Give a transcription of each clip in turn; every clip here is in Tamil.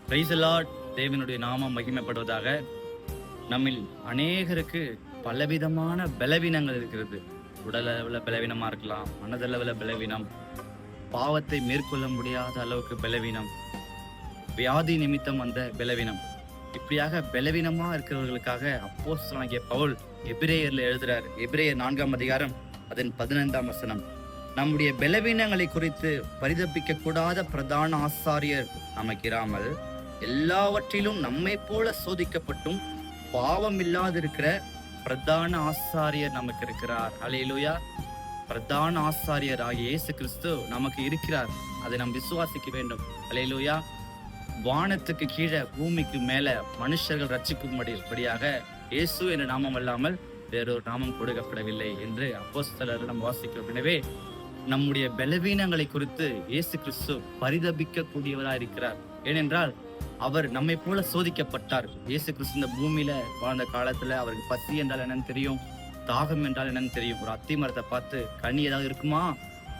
Praise the Lord. தேவனுடைய நாமம் மகிமைப்படுவதாக. நம்மில் அநேகருக்கு பலவிதமான பலவீனங்கள் இருக்கிறது. உடல் அளவில் பலவீனமா இருக்கலாம், மனதளவில் பலவீனம், பாவத்தை மேற்கொள்ள முடியாத அளவுக்கு பலவீனம், வியாதி நிமித்தம் வந்த பலவீனம். இப்படியாக பலவீனமா இருக்கிறவர்களுக்காக அப்போஸ்தலனாகிய பவுல் எபிரேயர்ல எழுதுறார். எபிரேயர் 4ஆம் அதிகாரம் அதன் 15ஆம் வசனம். நம்முடைய பலவீனங்களை குறித்து பரிதபிக்க கூடாத பிரதான ஆசாரியர் நமக்கு இராமல் எல்லாவற்றிலும் நம்மை போல சோதிக்கப்பட்டும் பாவம் இல்லாதிருக்கிற பிரதான ஆசாரியர் நமக்கு இருக்கிறார். அல்லேலூயா. பிரதான ஆசாரியர் ஆகிய இயேசு கிறிஸ்து நமக்கு இருக்கிறார். அதை நாம் விசுவாசிக்க வேண்டும். அல்லேலூயா. வானத்துக்கு கீழே பூமிக்கு மேல மனுஷர்கள் ரட்சிக்கும்படியாக இயேசு என்ற நாமம் அல்லாமல் வேறொரு நாமம் கொடுக்கப்படவில்லை என்று அப்போஸ்தலர் நாம் வாசிக்கிறோம். எனவே நம்முடைய பலவீனங்களை குறித்து இயேசு கிறிஸ்து பரிதபிக்க கூடியவராக இருக்கிறார். ஏனென்றால் அவர் நம்மை போல சோதிக்கப்பட்டார். இயேசு கிறிஸ்து இந்த பூமியில வாழ்ந்த காலத்துல அவருக்கு பசி என்றால் என்னன்னு தெரியும், தாகம் என்றால் என்னன்னு தெரியும். ஒரு அத்தி மரத்தை பார்த்து கனி ஏதாவது இருக்குமா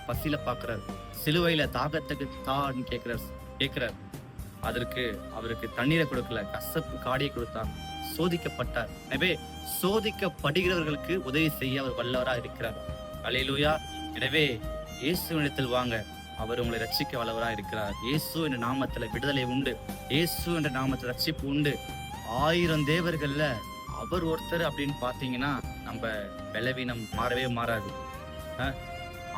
பசியில பாக்குறார். சிலுவையில தாகத்துக்கு தான்னு கேட்கிறார். அதற்கு அவருக்கு தண்ணீரை கொடுக்கல, கசப்பு காடியை கொடுத்தார். சோதிக்கப்பட்டார். எனவே சோதிக்கப்படுகிறவர்களுக்கு உதவி செய்ய அவர் வல்லவராக இருக்கிறார். அல்லேலூயா. எனவே இயேசுவிடத்தில் வாங்க, அவர் உங்களை ரட்சிக்க வல்லவராக இருக்கிறார். இயேசு என்ற நாமத்துல விடுதலை உண்டு. இயேசு என்ற நாமத்துல ரட்சிப்பு உண்டு. 1000 தேவர்கள்ல அவர் ஒருத்தர் அப்படின்னு பாத்தீங்கன்னா நம்ம பலவீனம் மாறவே மாறாது.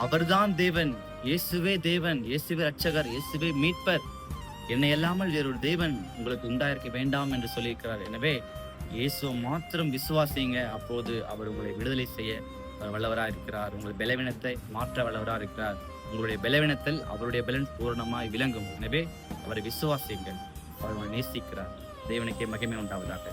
அவர்தான் தேவன், இயேசுவே தேவன், இயேசுவே ரட்சகர், இயேசுவே மீட்பர். என்னை அல்லாமல் வேறொரு தேவன் உங்களுக்கு உண்டாயிருக்க வேண்டாம் என்று சொல்லியிருக்கிறார். எனவே இயேசுவை மாத்திரம் விசுவாசிங்க. அப்போது அவர் உங்களை விடுதலை செய்ய வல்லவராக இருக்கிறார். உங்கள் பலவீனத்தை மாற்ற வல்லவராக இருக்கிறார். உங்களுடைய பலவீனத்தில் அவருடைய பலன் பூரணமாய் விளங்கும். எனவே அவரை விசுவாசியுங்கள். அவர் உங்களை நேசிக்கிறார். தேவனுக்கே மகிமை உண்டாவதாக.